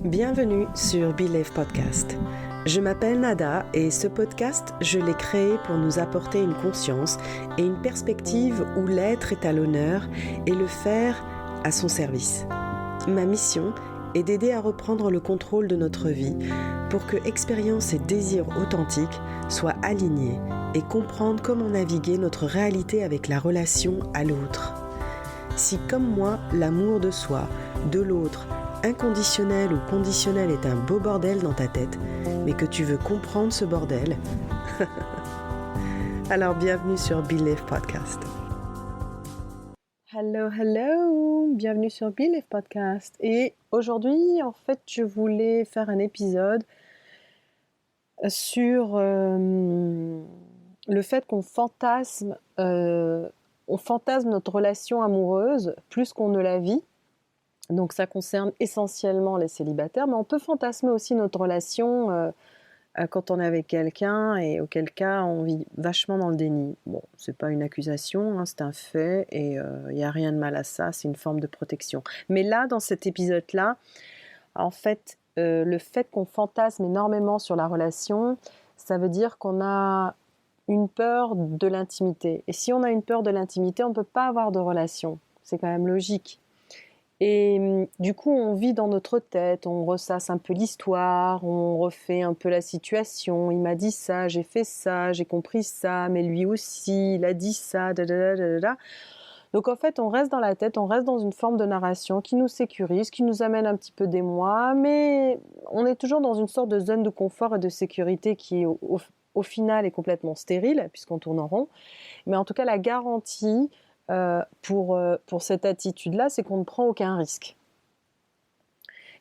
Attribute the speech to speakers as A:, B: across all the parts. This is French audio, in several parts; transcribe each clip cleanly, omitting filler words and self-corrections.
A: Bienvenue sur Believe Podcast. Je m'appelle Nada et ce podcast, je l'ai créé pour nous apporter une conscience et une perspective où l'être est à l'honneur et le faire à son service. Ma mission est d'aider à reprendre le contrôle de notre vie pour que expérience et désir authentiques soient alignés et comprendre comment naviguer notre réalité avec la relation à l'autre. Si comme moi, l'amour de soi, de l'autre, inconditionnel ou conditionnel est un beau bordel dans ta tête, mais que tu veux comprendre ce bordel, alors bienvenue sur Believe Podcast. Hello, bienvenue sur Believe Podcast. Et aujourd'hui, en fait, je voulais faire un épisode sur le fait qu'on fantasme notre relation amoureuse plus qu'on ne la vit. Donc ça concerne essentiellement les célibataires, mais on peut fantasmer aussi notre relation quand on est avec quelqu'un et auquel cas on vit vachement dans le déni. Bon, c'est pas une accusation, hein, c'est un fait et il n'y a rien de mal à ça, c'est une forme de protection. Mais là, dans cet épisode-là, en fait, le fait qu'on fantasme énormément sur la relation, ça veut dire qu'on a une peur de l'intimité. Et si on a une peur de l'intimité, on ne peut pas avoir de relation. C'est quand même logique. Et du coup, on vit dans notre tête, on ressasse un peu l'histoire, on refait un peu la situation. Il m'a dit ça, j'ai fait ça, j'ai compris ça, mais lui aussi, il a dit ça, da. Donc en fait, on reste dans la tête, on reste dans une forme de narration qui nous sécurise, qui nous amène un petit peu d'émoi, mais on est toujours dans une sorte de zone de confort et de sécurité qui, au final, est complètement stérile, puisqu'on tourne en rond. Mais en tout cas, la garantie pour cette attitude-là, c'est qu'on ne prend aucun risque.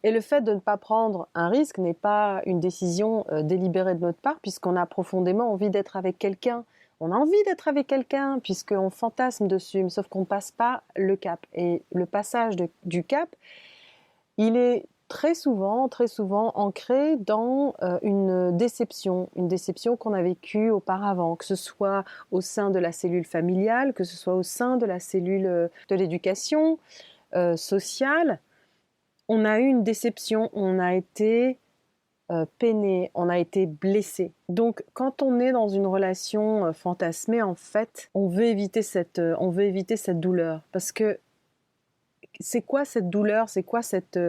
A: Et le fait de ne pas prendre un risque n'est pas une décision délibérée de notre part, puisqu'on a profondément envie d'être avec quelqu'un. On a envie d'être avec quelqu'un, puisqu'on fantasme dessus, mais sauf qu'on ne passe pas le cap. Et le passage du cap, il est très souvent ancré dans une déception qu'on a vécue auparavant, que ce soit au sein de la cellule familiale, que ce soit au sein de la cellule de l'éducation sociale. On a eu une déception, on a été peiné, on a été blessé. Donc quand on est dans une relation fantasmée, en fait, on veut éviter cette douleur. Parce que c'est quoi cette douleur? C'est quoi cette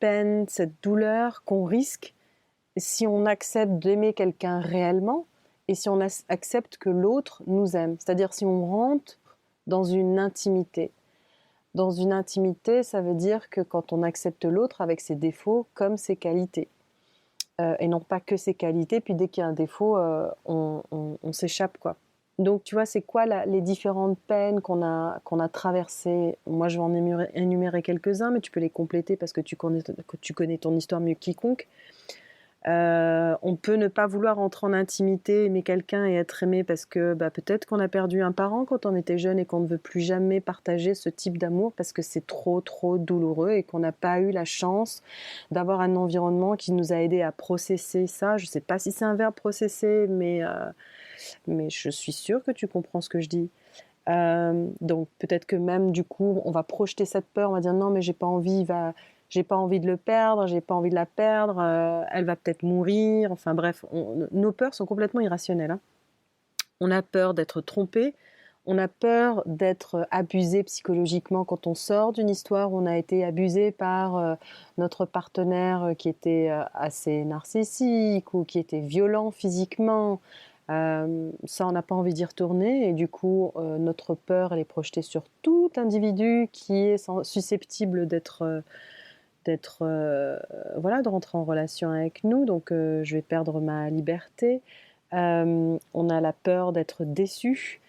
A: peine, cette douleur qu'on risque si on accepte d'aimer quelqu'un réellement et si on accepte que l'autre nous aime. C'est-à-dire si on rentre dans une intimité. Dans une intimité, ça veut dire que quand on accepte l'autre avec ses défauts comme ses qualités. Et non pas que ses qualités, puis dès qu'il y a un défaut, on s'échappe, quoi. Donc, tu vois, c'est quoi les différentes peines qu'on a traversées? Moi, je vais en énumérer quelques-uns, mais tu peux les compléter parce que tu connais ton histoire mieux que quiconque. On peut ne pas vouloir entrer en intimité, aimer quelqu'un et être aimé parce que peut-être qu'on a perdu un parent quand on était jeune et qu'on ne veut plus jamais partager ce type d'amour parce que c'est trop douloureux et qu'on n'a pas eu la chance d'avoir un environnement qui nous a aidé à processer ça. Je ne sais pas si c'est un verbe processer, mais je suis sûre que tu comprends ce que je dis. Donc peut-être que même du coup on va projeter cette peur, on va dire non mais j'ai pas envie de le perdre, j'ai pas envie de la perdre, elle va peut-être mourir, enfin bref, nos peurs sont complètement irrationnelles, hein. On a peur d'être trompé, on a peur d'être abusé psychologiquement quand on sort d'une histoire où on a été abusé par notre partenaire qui était assez narcissique ou qui était violent physiquement. Ça, on n'a pas envie d'y retourner et du coup, notre peur, elle est projetée sur tout individu qui est susceptible de rentrer en relation avec nous. Donc, je vais perdre ma liberté. On a la peur d'être déçu.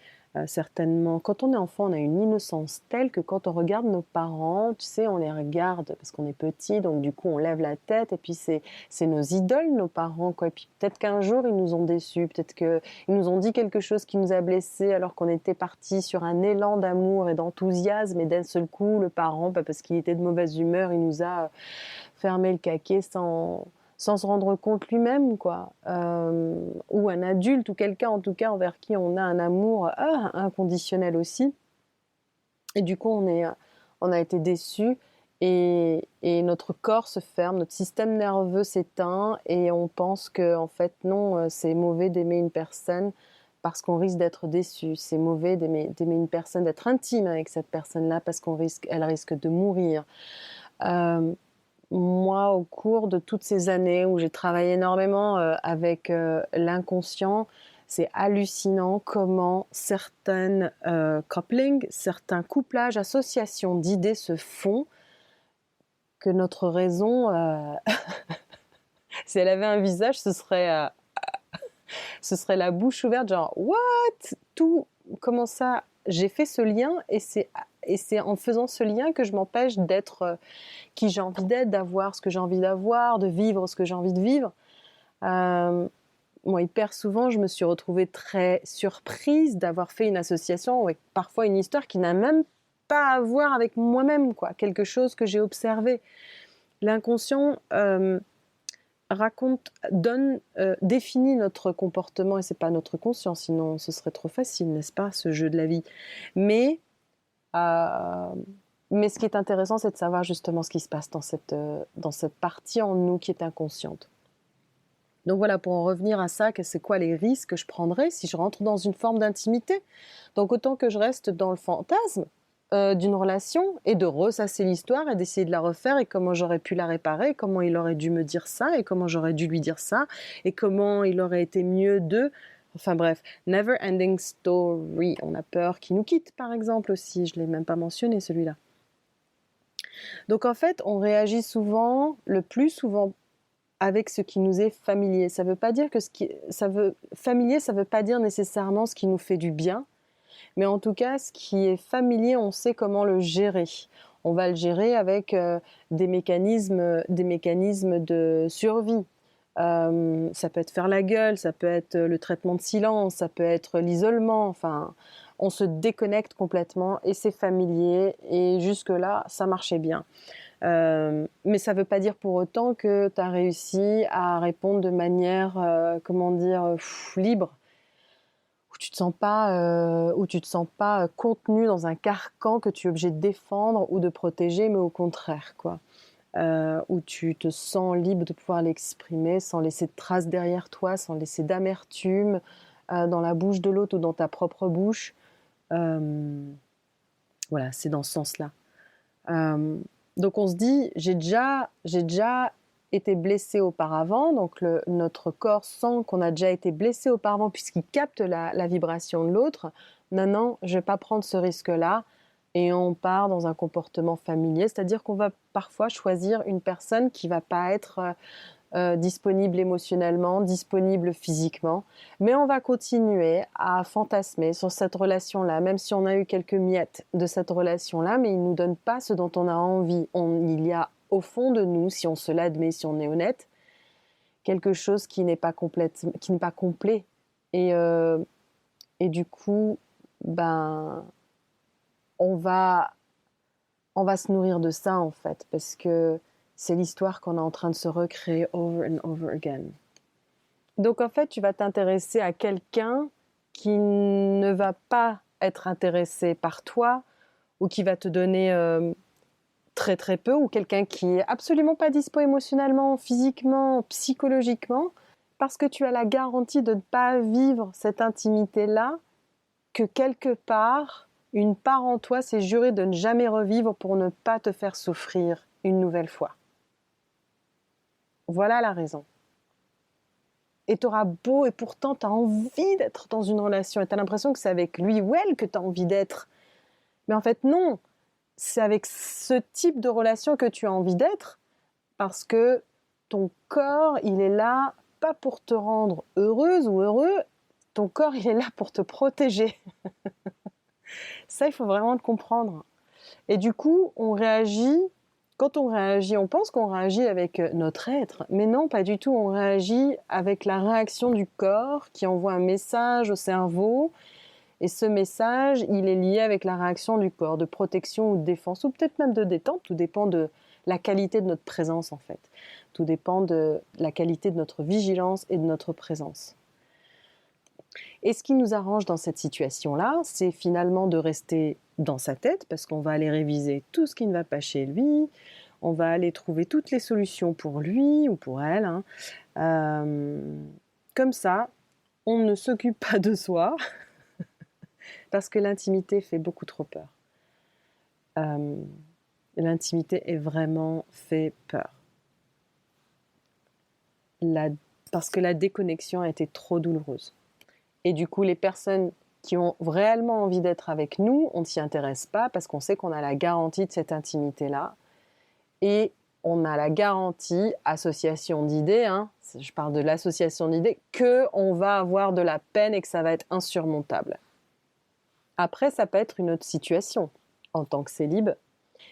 A: Certainement, quand on est enfant, on a une innocence telle que quand on regarde nos parents, tu sais, on les regarde parce qu'on est petit, donc du coup on lève la tête et puis c'est nos idoles, nos parents, quoi. Et puis peut-être qu'un jour ils nous ont déçus, peut-être qu'ils nous ont dit quelque chose qui nous a blessés alors qu'on était parti sur un élan d'amour et d'enthousiasme et d'un seul coup le parent, parce qu'il était de mauvaise humeur, il nous a fermé le caquet sans se rendre compte lui-même, quoi. Ou un adulte, ou quelqu'un en tout cas envers qui on a un amour inconditionnel aussi. Et du coup, on a été déçus et notre corps se ferme, notre système nerveux s'éteint et on pense que en fait non, c'est mauvais d'aimer une personne parce qu'on risque d'être déçu. C'est mauvais d'aimer une personne, d'être intime avec cette personne-là parce qu'elle risque de mourir. Euh, Moi, au cours de toutes ces années où j'ai travaillé énormément avec l'inconscient, c'est hallucinant comment certaines couplings, certains couplages, associations d'idées se font que notre raison, si elle avait un visage, ce serait la bouche ouverte, genre what? Tout, comment ça? J'ai fait ce lien et c'est en faisant ce lien que je m'empêche d'être qui j'ai envie d'être, d'avoir ce que j'ai envie d'avoir, de vivre ce que j'ai envie de vivre. Moi, hyper souvent, je me suis retrouvée très surprise d'avoir fait une association avec parfois une histoire qui n'a même pas à voir avec moi-même, quoi. Quelque chose que j'ai observé. L'inconscient définit notre comportement et c'est pas notre conscience, sinon ce serait trop facile, n'est-ce pas, ce jeu de la vie. Mais euh, mais ce qui est intéressant, c'est de savoir justement ce qui se passe dans cette partie en nous qui est inconsciente. Donc voilà, pour en revenir à ça, c'est quoi les risques que je prendrais si je rentre dans une forme d'intimité? Donc autant que je reste dans le fantasme d'une relation et de ressasser l'histoire et d'essayer de la refaire et comment j'aurais pu la réparer, comment il aurait dû me dire ça et comment j'aurais dû lui dire ça et comment il aurait été mieux de... Enfin bref, never ending story. On a peur qu'il nous quitte par exemple aussi, je ne l'ai même pas mentionné celui-là. Donc en fait, on réagit souvent, le plus souvent, avec ce qui nous est familier. Ça veut pas dire que familier, ça veut pas dire nécessairement ce qui nous fait du bien, mais en tout cas, ce qui est familier, on sait comment le gérer. On va le gérer avec des mécanismes de survie. Ça peut être faire la gueule, ça peut être le traitement de silence, ça peut être l'isolement. Enfin, on se déconnecte complètement et c'est familier. Et jusque-là, ça marchait bien. Mais ça ne veut pas dire pour autant que tu as réussi à répondre de manière, libre, où tu te sens pas contenu dans un carcan que tu es obligé de défendre ou de protéger, mais au contraire, quoi. Où tu te sens libre de pouvoir l'exprimer sans laisser de traces derrière toi, sans laisser d'amertume dans la bouche de l'autre ou dans ta propre bouche. Voilà, c'est dans ce sens-là. Donc on se dit, j'ai déjà été blessé auparavant, donc notre corps sent qu'on a déjà été blessé auparavant puisqu'il capte la vibration de l'autre. Non, je ne vais pas prendre ce risque-là. Et on part dans un comportement familier, c'est-à-dire qu'on va parfois choisir une personne qui ne va pas être disponible émotionnellement, disponible physiquement, mais on va continuer à fantasmer sur cette relation-là, même si on a eu quelques miettes de cette relation-là, mais il ne nous donne pas ce dont on a envie. Il y a au fond de nous, si on se l'admet, si on est honnête, quelque chose qui n'est pas complet. Et du coup, on va se nourrir de ça en fait, parce que c'est l'histoire qu'on est en train de se recréer over and over again. Donc en fait, tu vas t'intéresser à quelqu'un qui ne va pas être intéressé par toi ou qui va te donner très très peu, ou quelqu'un qui est absolument pas dispo émotionnellement, physiquement, psychologiquement, parce que tu as la garantie de ne pas vivre cette intimité-là, que quelque part, une part en toi s'est jurée de ne jamais revivre pour ne pas te faire souffrir une nouvelle fois. Voilà la raison. Et tu auras beau, et pourtant tu as envie d'être dans une relation, et tu as l'impression que c'est avec lui ou elle que tu as envie d'être. Mais en fait non, c'est avec ce type de relation que tu as envie d'être, parce que ton corps, il est là, pas pour te rendre heureuse ou heureux, ton corps, il est là pour te protéger. Ça, il faut vraiment le comprendre. Et du coup, quand on réagit, on pense qu'on réagit avec notre être, mais non, pas du tout. On réagit avec la réaction du corps qui envoie un message au cerveau, et ce message, il est lié avec la réaction du corps, de protection ou de défense, ou peut-être même de détente. Tout dépend de la qualité de notre présence, en fait. Tout dépend de la qualité de notre vigilance et de notre présence. Et ce qui nous arrange dans cette situation-là, c'est finalement de rester dans sa tête, parce qu'on va aller réviser tout ce qui ne va pas chez lui, on va aller trouver toutes les solutions pour lui ou pour elle, hein. Comme ça, on ne s'occupe pas de soi, parce que l'intimité fait beaucoup trop peur. L'intimité est vraiment fait peur. Parce que la déconnexion a été trop douloureuse. Et du coup, les personnes qui ont réellement envie d'être avec nous, on ne s'y intéresse pas parce qu'on sait qu'on a la garantie de cette intimité-là. Et on a la garantie, association d'idées, hein, je parle de l'association d'idées, qu'on va avoir de la peine et que ça va être insurmontable. Après, ça peut être une autre situation. En tant que célib,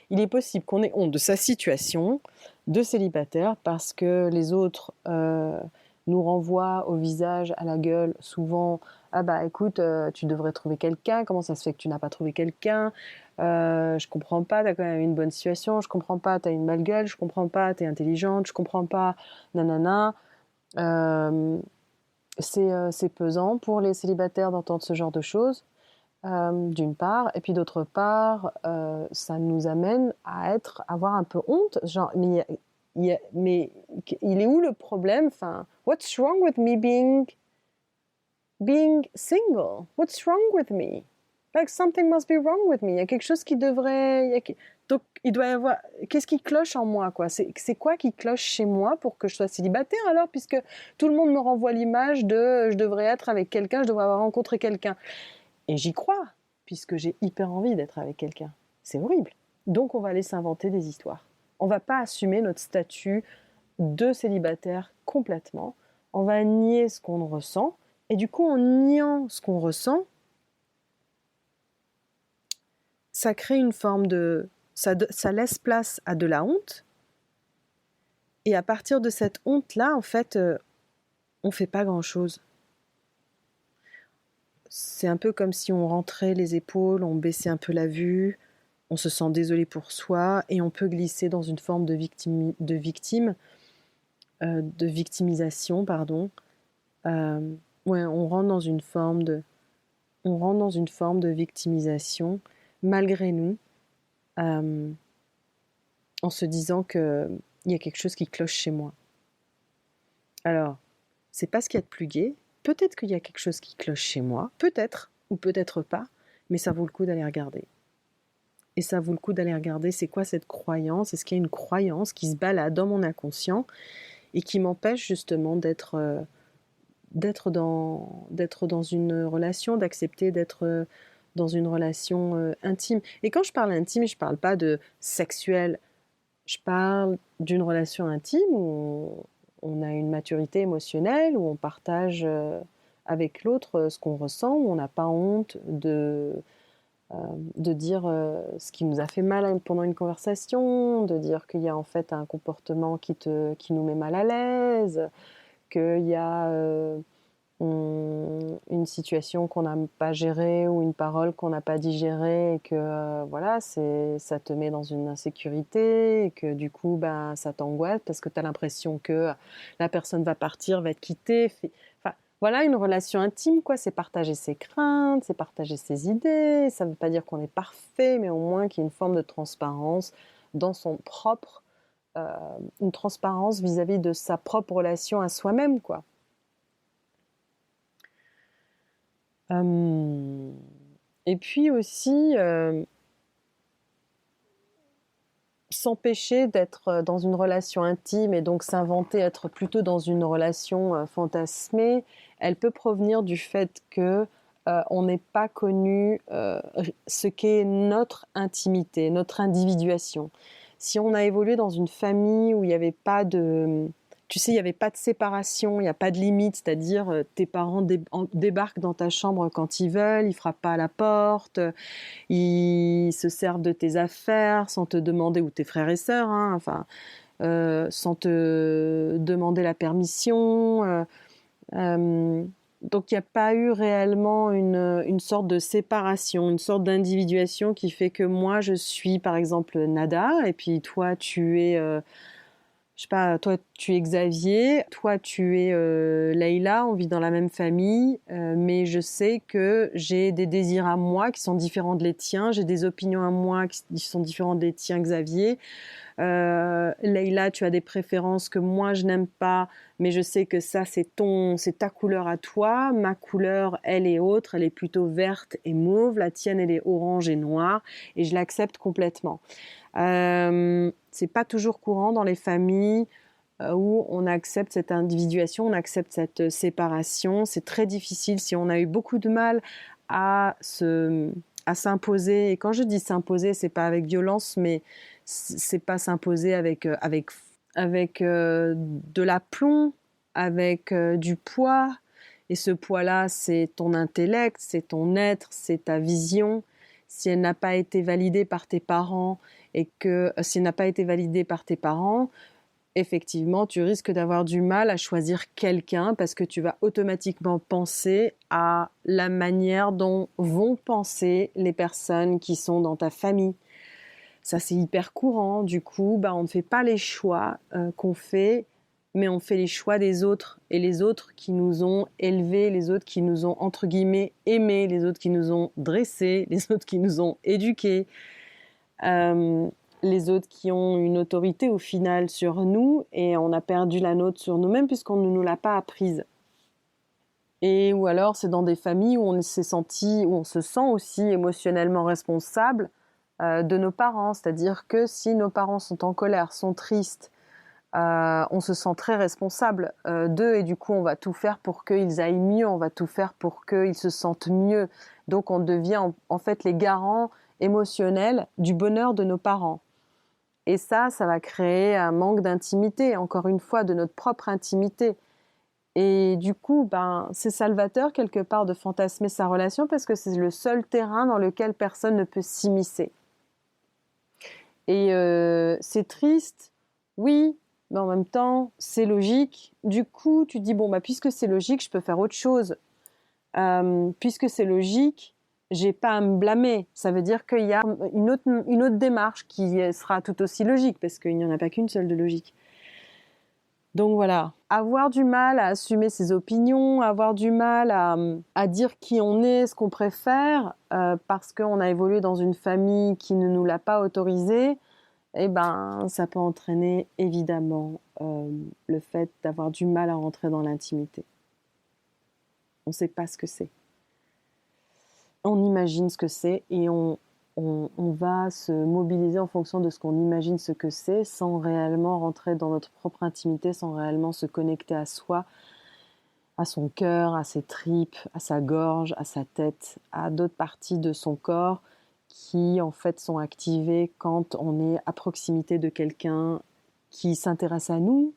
A: il est possible qu'on ait honte de sa situation de célibataire parce que les autres nous renvoient au visage, à la gueule, souvent « Ah bah écoute, tu devrais trouver quelqu'un, comment ça se fait que tu n'as pas trouvé quelqu'un ? Je comprends pas, t'as quand même une bonne situation, je comprends pas, t'as une belle gueule, je comprends pas, t'es intelligente, je comprends pas, nanana. » C'est pesant pour les célibataires d'entendre ce genre de choses. D'une part, et puis d'autre part, ça nous amène à avoir un peu honte, genre, mais il est où le problème? Enfin, what's wrong with me being single? What's wrong with me? Like something must be wrong with me. Il y a quelque chose qui devrait, donc il doit y avoir, qu'est-ce qui cloche en moi, quoi? C'est quoi qui cloche chez moi pour que je sois célibataire alors, puisque tout le monde me renvoie l'image de je devrais être avec quelqu'un, je devrais avoir rencontré quelqu'un. Et j'y crois, puisque j'ai hyper envie d'être avec quelqu'un. C'est horrible. Donc on va aller s'inventer des histoires. On va pas assumer notre statut de célibataire complètement. On va nier ce qu'on ressent. Et du coup, en niant ce qu'on ressent, ça crée une forme de... Ça laisse place à de la honte. Et à partir de cette honte-là, en fait, on fait pas grand-chose. C'est un peu comme si on rentrait les épaules, on baissait un peu la vue, on se sent désolé pour soi et on peut glisser dans une forme de victimisation, pardon. Ouais, on rentre dans une forme de victimisation malgré nous, en se disant qu'il y a quelque chose qui cloche chez moi. Alors, c'est pas ce qu'il y a de plus gai. Peut-être qu'il y a quelque chose qui cloche chez moi, peut-être, ou peut-être pas, mais ça vaut le coup d'aller regarder. Et ça vaut le coup d'aller regarder c'est quoi cette croyance, est-ce qu'il y a une croyance qui se balade dans mon inconscient et qui m'empêche justement d'être dans une relation, d'accepter d'être dans une relation intime. Et quand je parle intime, je ne parle pas de sexuel, je parle d'une relation intime où on a une maturité émotionnelle, où on partage avec l'autre ce qu'on ressent, où on n'a pas honte de dire ce qui nous a fait mal pendant une conversation, de dire qu'il y a en fait un comportement qui nous met mal à l'aise, qu'il y a une situation qu'on n'a pas gérée ou une parole qu'on n'a pas digérée et que voilà, ça te met dans une insécurité et que du coup ça t'angoisse parce que tu as l'impression que la personne va partir, va te quitter. Enfin, voilà, une relation intime, quoi, c'est partager ses craintes, c'est partager ses idées. Ça ne veut pas dire qu'on est parfait, mais au moins qu'il y ait une forme de transparence dans son propre, une transparence vis-à-vis de sa propre relation à soi-même, quoi. Et puis aussi, s'empêcher d'être dans une relation intime et donc s'inventer être plutôt dans une relation fantasmée, elle peut provenir du fait que on n'ait pas connu ce qu'est notre intimité, notre individuation. Si on a évolué dans une famille où il n'y avait pas de... Tu sais, il n'y avait pas de séparation, il n'y a pas de limite, c'est-à-dire tes parents débarquent dans ta chambre quand ils veulent, ils ne frappent pas à la porte, ils se servent de tes affaires sans te demander, ou tes frères et sœurs, hein, enfin, sans te demander la permission. Donc il n'y a pas eu réellement une sorte de séparation, une sorte d'individuation qui fait que moi je suis par exemple Nada et puis toi tu es... je sais pas, toi tu es Xavier, toi tu es Leïla, on vit dans la même famille, mais je sais que j'ai des désirs à moi qui sont différents de les tiens, j'ai des opinions à moi qui sont différentes des tiens, Xavier. Leïla, tu as des préférences que moi je n'aime pas, mais je sais que ça c'est ta couleur à toi. Ma couleur, elle est autre, elle est plutôt verte et mauve. La tienne, elle est orange et noire, et je l'accepte complètement. C'est pas toujours courant dans les familles où on accepte cette individuation, on accepte cette séparation. C'est très difficile si on a eu beaucoup de mal à s'imposer. Et quand je dis s'imposer, c'est pas avec violence, mais c'est pas s'imposer avec de l'aplomb, avec du poids. Et ce poids-là, c'est ton intellect, c'est ton être, c'est ta vision. Si elle n'a pas été validée par tes parents, et que si elle n'a pas été validée par tes parents, effectivement, tu risques d'avoir du mal à choisir quelqu'un parce que tu vas automatiquement penser à la manière dont vont penser les personnes qui sont dans ta famille. Ça, c'est hyper courant. Du coup, on ne fait pas les choix qu'on fait, mais on fait les choix des autres. Et les autres qui nous ont élevés, les autres qui nous ont, entre guillemets, aimés, les autres qui nous ont dressés, les autres qui nous ont éduqués, les autres qui ont une autorité au final sur nous, et on a perdu la nôtre sur nous-mêmes puisqu'on ne nous l'a pas apprise. Et ou alors c'est dans des familles où on se sent aussi émotionnellement responsable de nos parents, c'est-à-dire que si nos parents sont en colère, sont tristes, on se sent très responsable d'eux, et du coup on va tout faire pour qu'ils aillent mieux, on va tout faire pour qu'ils se sentent mieux. Donc on devient en fait les garants émotionnels du bonheur de nos parents. Et ça va créer un manque d'intimité, encore une fois, de notre propre intimité. Et du coup, c'est salvateur quelque part de fantasmer sa relation parce que c'est le seul terrain dans lequel personne ne peut s'immiscer. Et c'est triste, oui, mais en même temps, c'est logique. Du coup, tu dis, puisque c'est logique, je peux faire autre chose. Puisque c'est logique, j'ai pas à me blâmer. Ça veut dire qu'il y a une autre démarche qui sera tout aussi logique, parce qu'il n'y en a pas qu'une seule de logique. Donc voilà, avoir du mal à assumer ses opinions, avoir du mal à dire qui on est, ce qu'on préfère, parce qu'on a évolué dans une famille qui ne nous l'a pas autorisé, ça peut entraîner évidemment le fait d'avoir du mal à rentrer dans l'intimité. On ne sait pas ce que c'est. On imagine ce que c'est et on va se mobiliser en fonction de ce qu'on imagine ce que c'est, sans réellement rentrer dans notre propre intimité, sans réellement se connecter à soi, à son cœur, à ses tripes, à sa gorge, à sa tête, à d'autres parties de son corps qui en fait sont activées quand on est à proximité de quelqu'un qui s'intéresse à nous,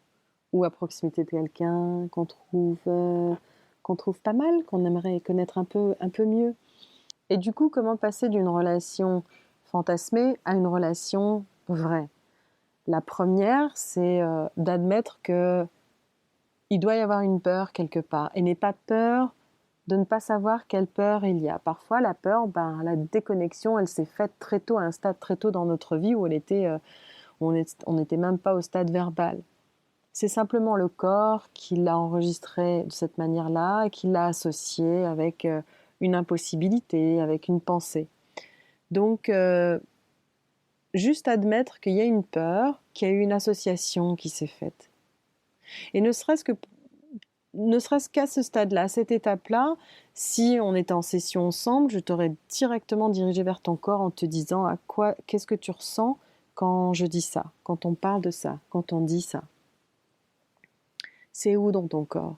A: ou à proximité de quelqu'un qu'on trouve pas mal, qu'on aimerait connaître un peu mieux. Et du coup, comment passer d'une relation fantasmée à une relation vraie? La première, c'est d'admettre qu'il doit y avoir une peur quelque part. Et n'aie pas peur de ne pas savoir quelle peur il y a. Parfois, la peur, la déconnexion, elle s'est faite très tôt, à un stade très tôt dans notre vie où on n'était même pas au stade verbal. C'est simplement le corps qui l'a enregistré de cette manière-là, qui l'a associé avec une impossibilité, avec une pensée. Donc, juste admettre qu'il y a une peur, qu'il y a eu une association qui s'est faite. Et ne serait-ce qu'à ce stade-là, à cette étape-là, si on était en session ensemble, je t'aurais directement dirigé vers ton corps en te disant qu'est-ce que tu ressens quand je dis ça, quand on parle de ça, quand on dit ça. C'est où dans ton corps?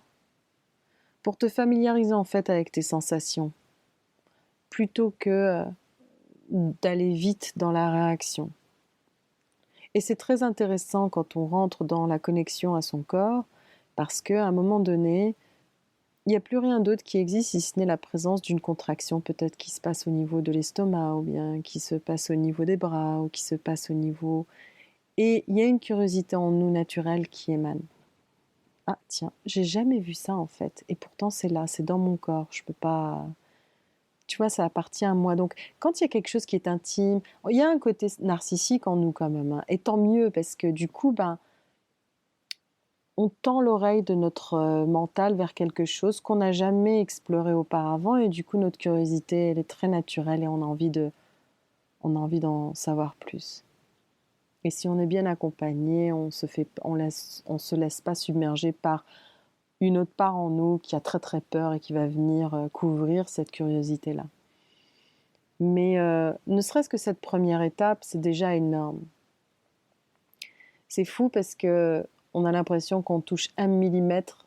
A: Pour te familiariser en fait avec tes sensations, plutôt que d'aller vite dans la réaction. Et c'est très intéressant quand on rentre dans la connexion à son corps, parce qu'à un moment donné, il n'y a plus rien d'autre qui existe si ce n'est la présence d'une contraction, peut-être qui se passe au niveau de l'estomac, ou bien qui se passe au niveau des bras, ou qui se passe au niveau... Et il y a une curiosité en nous naturelle qui émane. Ah tiens, j'ai jamais vu ça en fait, et pourtant c'est là, c'est dans mon corps, je peux pas... Tu vois, ça appartient à moi. Donc, quand il y a quelque chose qui est intime, il y a un côté narcissique en nous quand même, hein, et tant mieux, parce que du coup, on tend l'oreille de notre mental vers quelque chose qu'on n'a jamais exploré auparavant et du coup notre curiosité elle est très naturelle et on a envie d'en savoir plus. Et si on est bien accompagné, on se laisse pas submerger par une autre part en nous qui a très très peur et qui va venir couvrir cette curiosité-là. Mais ne serait-ce que cette première étape, c'est déjà énorme. C'est fou parce que on a l'impression qu'on touche 1 millimètre,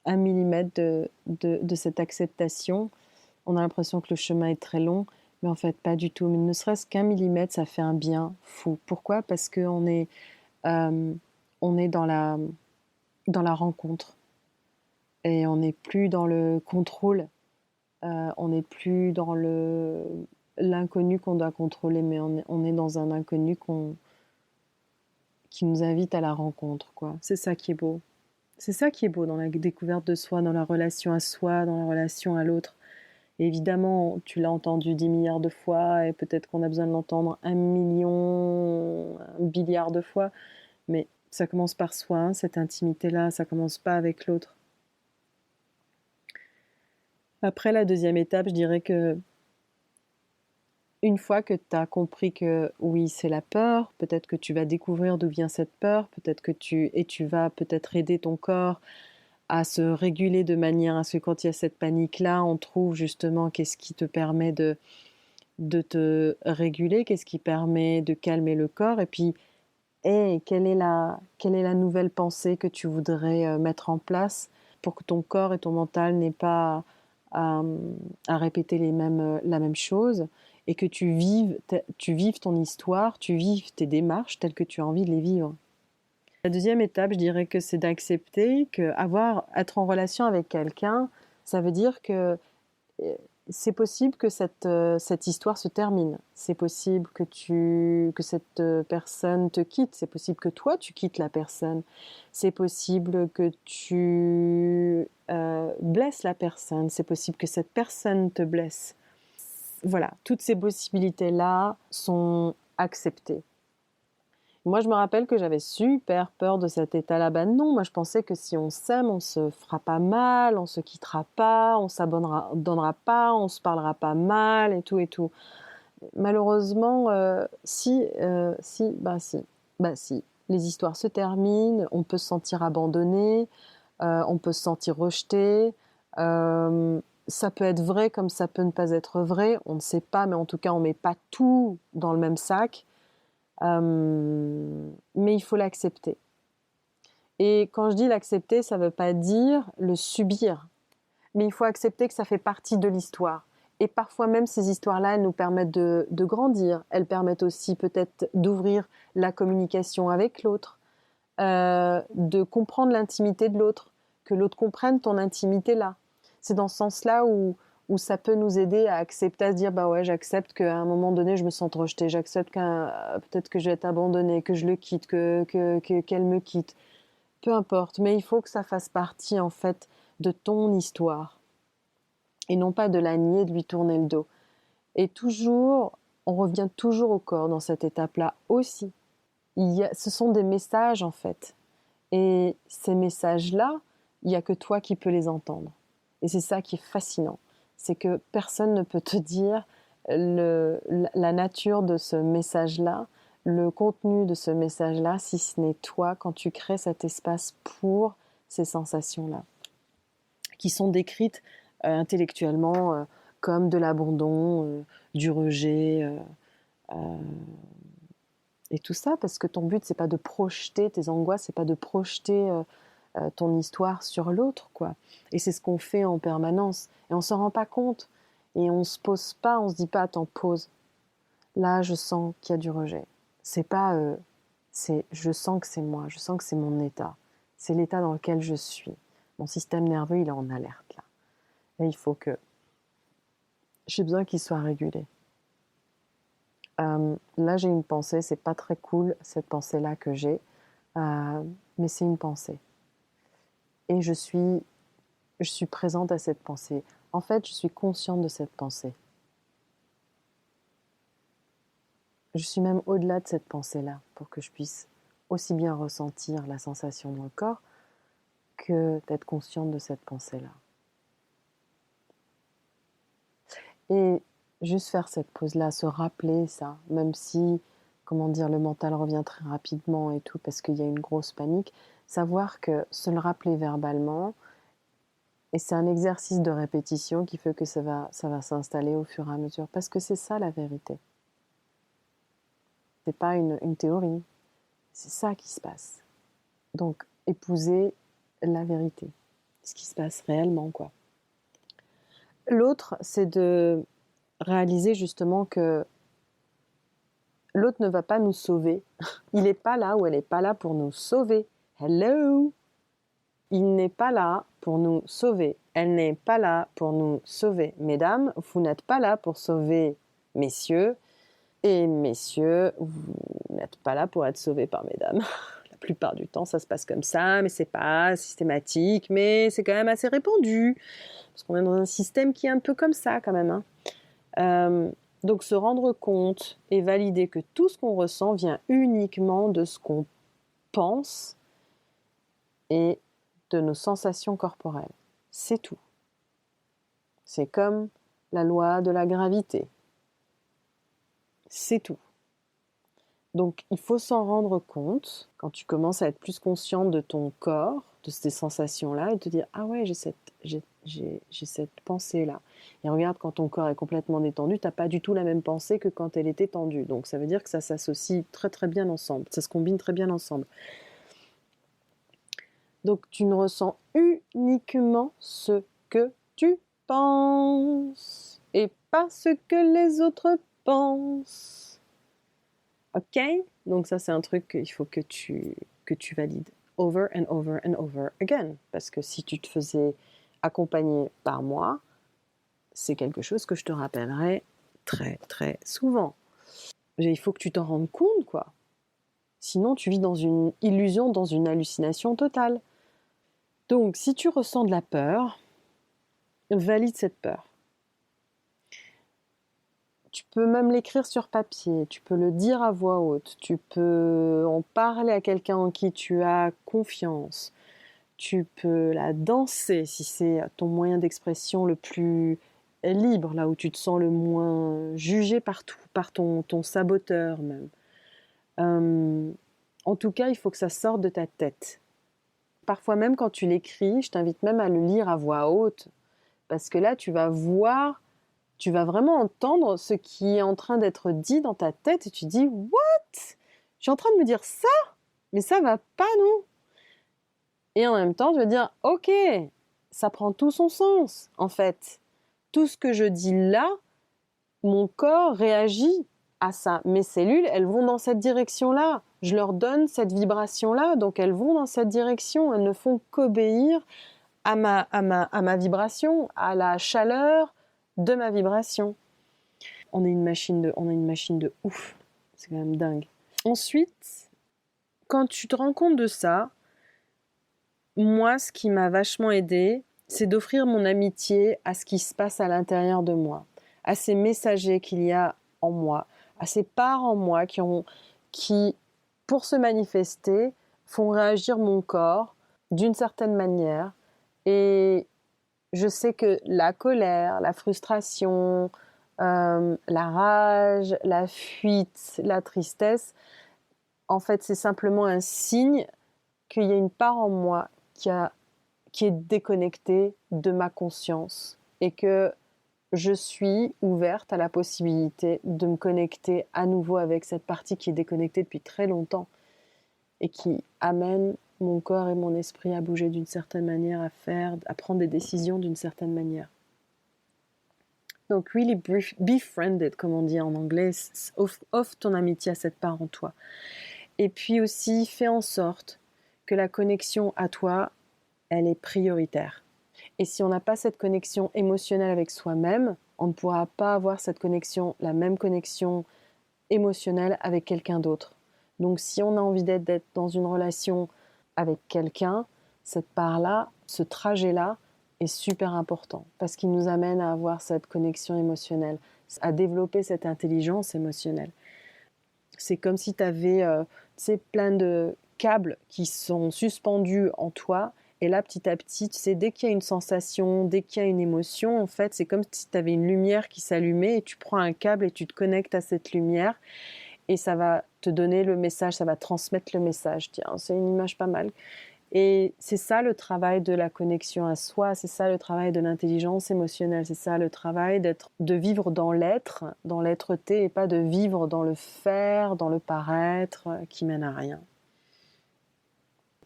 A: 1 millimètre de cette acceptation. On a l'impression que le chemin est très long, mais en fait pas du tout. Mais ne serait-ce qu'1 millimètre, ça fait un bien fou. Pourquoi? Parce euh, on est dans la rencontre et on n'est plus dans le contrôle. On n'est plus dans l'inconnu qu'on doit contrôler, mais on est dans un inconnu qui nous invite à la rencontre, quoi. C'est ça qui est beau. C'est ça qui est beau dans la découverte de soi, dans la relation à soi, dans la relation à l'autre. Et évidemment, tu l'as entendu 10 milliards de fois, et peut-être qu'on a besoin de l'entendre 1 million, 1 billiard de fois, mais ça commence par soi, hein, cette intimité-là, ça commence pas avec l'autre. Après la deuxième étape, je dirais que une fois que tu as compris que oui, c'est la peur, peut-être que tu vas découvrir d'où vient cette peur, tu vas peut-être aider ton corps à se réguler de manière à ce que quand il y a cette panique-là, on trouve justement qu'est-ce qui te permet de te réguler, qu'est-ce qui permet de calmer le corps, et puis, hey, quelle est la nouvelle pensée que tu voudrais mettre en place pour que ton corps et ton mental n'aient pas à, à répéter la même chose, et que tu vives ton histoire, tu vives tes démarches telles que tu as envie de les vivre. La deuxième étape, je dirais que c'est d'accepter être en relation avec quelqu'un, ça veut dire que c'est possible que cette histoire se termine. C'est possible que cette personne te quitte. C'est possible que toi, tu quittes la personne. C'est possible que tu blesses la personne. C'est possible que cette personne te blesse. Voilà, toutes ces possibilités-là sont acceptées. Moi, je me rappelle que j'avais super peur de cet état-là. Ben non, moi, je pensais que si on s'aime, on se fera pas mal, on se quittera pas, on s'abandonnera pas, on se parlera pas mal et tout et tout. Malheureusement, si. Les histoires se terminent, on peut se sentir abandonné, on peut se sentir rejeté. Ça peut être vrai comme ça peut ne pas être vrai, on ne sait pas, mais en tout cas, on met pas tout dans le même sac. Mais il faut l'accepter. Et quand je dis l'accepter, ça ne veut pas dire le subir, mais il faut accepter que ça fait partie de l'histoire. Et parfois même ces histoires-là, elles nous permettent de grandir. Elles permettent aussi peut-être d'ouvrir la communication avec l'autre, de comprendre l'intimité de l'autre, que l'autre comprenne ton intimité là. C'est dans ce sens-là où ça peut nous aider à accepter, à se dire bah ouais, j'accepte qu'à un moment donné je me sente rejetée, j'accepte peut-être que je vais être abandonnée, que je le quitte, qu'elle me quitte, peu importe, mais il faut que ça fasse partie en fait de ton histoire et non pas de la nier, de lui tourner le dos. Et toujours, on revient toujours au corps dans cette étape-là aussi. Ce sont des messages en fait. Et ces messages-là, il n'y a que toi qui peux les entendre. Et c'est ça qui est fascinant. C'est que personne ne peut te dire la nature de ce message-là, le contenu de ce message-là, si ce n'est toi quand tu crées cet espace pour ces sensations-là, qui sont décrites intellectuellement comme de l'abandon, du rejet, et tout ça, parce que ton but, c'est pas de projeter tes angoisses, c'est pas de projeter ton histoire sur l'autre, quoi. Et c'est ce qu'on fait en permanence. Et on s'en rend pas compte. Et on se pose pas, on se dit pas, attends, pause. Là, je sens qu'il y a du rejet. C'est pas, je sens que c'est moi, je sens que c'est mon état. C'est l'état dans lequel je suis. Mon système nerveux, il est en alerte, là. Et il faut que, j'ai besoin qu'il soit régulé. Là, j'ai une pensée, c'est pas très cool, cette pensée-là que j'ai, mais c'est une pensée. Et je suis présente à cette pensée. En fait, je suis consciente de cette pensée. Je suis même au-delà de cette pensée-là pour que je puisse aussi bien ressentir la sensation dans le corps que d'être consciente de cette pensée-là. Et juste faire cette pause-là, se rappeler ça, même si, le mental revient très rapidement et tout, parce qu'il y a une grosse panique, savoir que se le rappeler verbalement, et c'est un exercice de répétition qui fait que ça va s'installer au fur et à mesure, parce que c'est ça la vérité. C'est pas une théorie, c'est ça qui se passe. Donc, épouser la vérité, ce qui se passe réellement, quoi. L'autre, c'est de réaliser justement que l'autre ne va pas nous sauver. Il n'est pas là ou elle n'est pas là pour nous sauver. Hello! Il n'est pas là pour nous sauver. Elle n'est pas là pour nous sauver. Mesdames, vous n'êtes pas là pour sauver messieurs. Et messieurs, vous n'êtes pas là pour être sauvés par mesdames. La plupart du temps, ça se passe comme ça, mais c'est pas systématique, mais c'est quand même assez répandu. Parce qu'on est dans un système qui est un peu comme ça quand même. Donc se rendre compte et valider que tout ce qu'on ressent vient uniquement de ce qu'on pense et de nos sensations corporelles. C'est tout. C'est comme la loi de la gravité. C'est tout. Donc il faut s'en rendre compte quand tu commences à être plus consciente de ton corps, de ces sensations-là, et te dire « Ah ouais, j'ai cette pensée-là ». Et regarde, quand ton corps est complètement détendu, tu n'as pas du tout la même pensée que quand elle était tendue. Donc ça veut dire que ça s'associe très très bien ensemble, ça se combine très bien ensemble. Donc tu ne ressens uniquement ce que tu penses et pas ce que les autres pensent. Ok? Donc ça c'est un truc qu'il faut que tu valides over and over and over again. Parce que si tu te faisais accompagner par moi, c'est quelque chose que je te rappellerai très très souvent. Il faut que tu t'en rendes compte, quoi. Sinon tu vis dans une illusion, dans une hallucination totale. Donc, si tu ressens de la peur, valide cette peur. Tu peux même l'écrire sur papier, tu peux le dire à voix haute, tu peux en parler à quelqu'un en qui tu as confiance, tu peux la danser si c'est ton moyen d'expression le plus libre, là où tu te sens le moins jugé partout, par ton saboteur même. En tout cas, il faut que ça sorte de ta tête. Parfois même quand tu l'écris, je t'invite même à le lire à voix haute, parce que là tu vas voir, tu vas vraiment entendre ce qui est en train d'être dit dans ta tête et tu dis « What ? Je suis en train de me dire ça ? Mais ça va pas, non ?» Et en même temps, je vais dire « Ok, ça prend tout son sens, en fait. Tout ce que je dis là, mon corps réagit à ça. Mes cellules, elles vont dans cette direction-là. Je leur donne cette vibration-là, donc elles vont dans cette direction. Elles ne font qu'obéir à ma vibration, à la chaleur de ma vibration. On a une machine de ouf. C'est quand même dingue. Ensuite, quand tu te rends compte de ça, moi, ce qui m'a vachement aidée, c'est d'offrir mon amitié à ce qui se passe à l'intérieur de moi, à ces messagers qu'il y a en moi, à ces parts en moi qui, pour se manifester, font réagir mon corps d'une certaine manière. Et je sais que la colère, la frustration, la rage, la fuite, la tristesse, en fait, c'est simplement un signe qu'il y a une part en moi qui est déconnectée de ma conscience et que je suis ouverte à la possibilité de me connecter à nouveau avec cette partie qui est déconnectée depuis très longtemps et qui amène mon corps et mon esprit à bouger d'une certaine manière, à prendre des décisions d'une certaine manière. Donc, really befriended, comme on dit en anglais, offre ton amitié à cette part en toi. Et puis aussi, fais en sorte que la connexion à toi, elle est prioritaire. Et si on n'a pas cette connexion émotionnelle avec soi-même, on ne pourra pas avoir la même connexion émotionnelle avec quelqu'un d'autre. Donc si on a envie d'être dans une relation avec quelqu'un, cette part-là, ce trajet-là est super important parce qu'il nous amène à avoir cette connexion émotionnelle, à développer cette intelligence émotionnelle. C'est comme si tu avais plein de câbles qui sont suspendus en toi Et là, petit à petit, tu sais, dès qu'il y a une sensation, dès qu'il y a une émotion, en fait, c'est comme si tu avais une lumière qui s'allumait et tu prends un câble et tu te connectes à cette lumière et ça va te donner le message, ça va transmettre le message. Tiens, c'est une image pas mal. Et c'est ça le travail de la connexion à soi, c'est ça le travail de l'intelligence émotionnelle, c'est ça le travail de vivre dans l'être-té et pas de vivre dans le faire, dans le paraître qui mène à rien.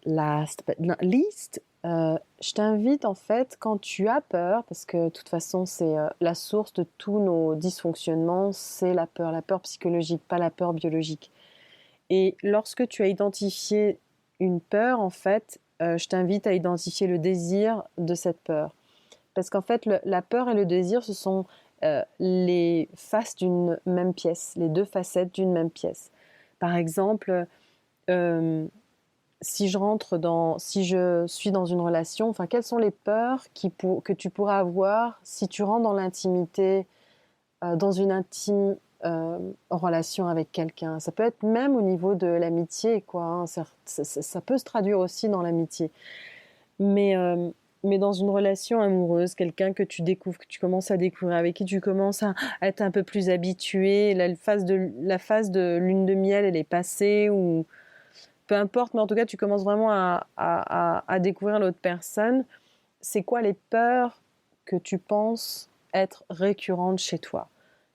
A: Last but not least, je t'invite en fait quand tu as peur, parce que de toute façon c'est la source de tous nos dysfonctionnements, c'est la peur psychologique, pas la peur biologique. Et lorsque tu as identifié une peur, en fait, je t'invite à identifier le désir de cette peur. Parce qu'en fait, la peur et le désir, ce sont les faces d'une même pièce, les deux facettes d'une même pièce. Par exemple, si je suis dans une relation, enfin, quelles sont les peurs que tu pourras avoir si tu rentres dans l'intimité, dans une intime relation avec quelqu'un. Ça peut être même au niveau de l'amitié, quoi. Hein. Ça peut se traduire aussi dans l'amitié. Mais dans une relation amoureuse, quelqu'un que tu découvres, que tu commences à découvrir, avec qui tu commences à être un peu plus habitué, la phase de lune de miel, elle est passée, ou peu importe, mais en tout cas, tu commences vraiment à découvrir l'autre personne. C'est quoi les peurs que tu penses être récurrentes chez toi?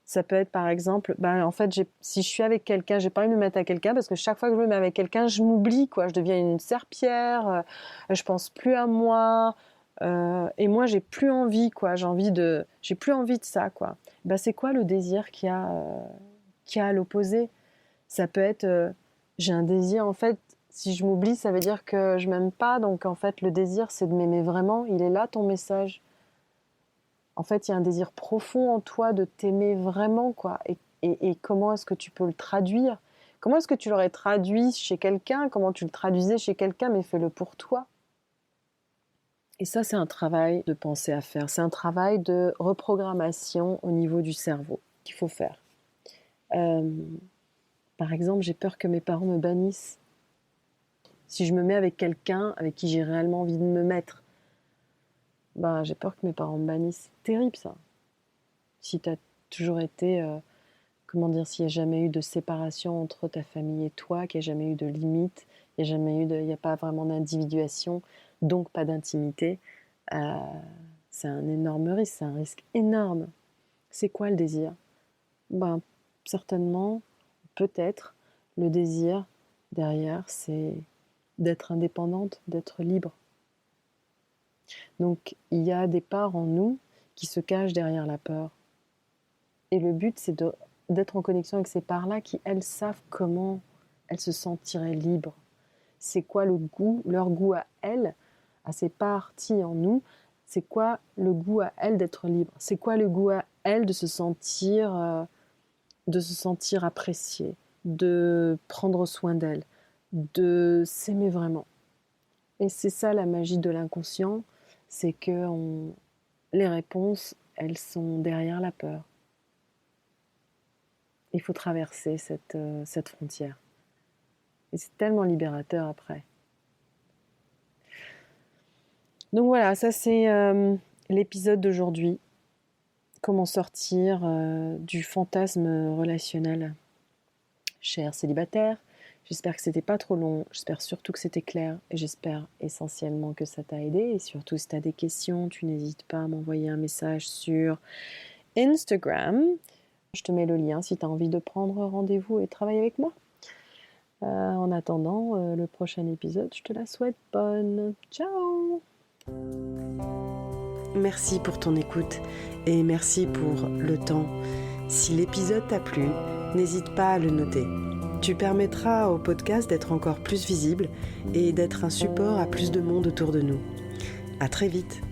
A: Ça peut être par exemple, en fait, si je suis avec quelqu'un, j'ai pas envie de me mettre à quelqu'un parce que chaque fois que je me mets avec quelqu'un, je m'oublie, quoi. Je deviens une serpillière, je pense plus à moi, et moi, j'ai plus envie, quoi. J'ai plus envie de ça, quoi. C'est quoi le désir qu'il y a à l'opposé? Ça peut être, j'ai un désir, en fait, si je m'oublie, ça veut dire que je m'aime pas, donc en fait, le désir, c'est de m'aimer vraiment. Il est là, ton message. En fait, il y a un désir profond en toi de t'aimer vraiment, quoi. Et comment est-ce que tu peux le traduire? Comment est-ce que tu l'aurais traduit chez quelqu'un? Comment tu le traduisais chez quelqu'un? Mais fais-le pour toi. Et ça, c'est un travail de pensée à faire. C'est un travail de reprogrammation au niveau du cerveau qu'il faut faire. Par exemple, j'ai peur que mes parents me bannissent. Si je me mets avec quelqu'un avec qui j'ai réellement envie de me mettre, j'ai peur que mes parents me bannissent. C'est terrible, ça. Si tu as toujours été, s'il n'y a jamais eu de séparation entre ta famille et toi, qu'il n'y a jamais eu de limite, il n'y a pas vraiment d'individuation, donc pas d'intimité, c'est un énorme risque, c'est un risque énorme. C'est quoi le désir? Certainement, peut-être, le désir derrière, c'est d'être indépendante, d'être libre. Donc, il y a des parts en nous qui se cachent derrière la peur. Et le but, c'est d'être en connexion avec ces parts-là qui, elles, savent comment elles se sentiraient libres. C'est quoi leur goût à elles, à ces parties en nous, c'est quoi le goût à elles d'être libres? C'est quoi le goût à elles de se sentir appréciées, de prendre soin d'elles, de s'aimer vraiment. Et c'est ça la magie de l'inconscient, c'est que les réponses, elles sont derrière la peur. Il faut traverser cette frontière. Et c'est tellement libérateur après. Donc voilà, ça c'est l'épisode d'aujourd'hui. Comment sortir du fantasme relationnel. Chers célibataires, j'espère que c'était pas trop long, j'espère surtout que c'était clair et j'espère essentiellement que ça t'a aidé. Et surtout, si tu as des questions, tu n'hésites pas à m'envoyer un message sur Instagram. Je te mets le lien si tu as envie de prendre rendez-vous et travailler avec moi. En attendant le prochain épisode, je te la souhaite bonne. Ciao! Merci pour ton écoute et merci pour le temps. Si l'épisode t'a plu, n'hésite pas à le noter. Tu permettras au podcast d'être encore plus visible et d'être un support à plus de monde autour de nous. À très vite!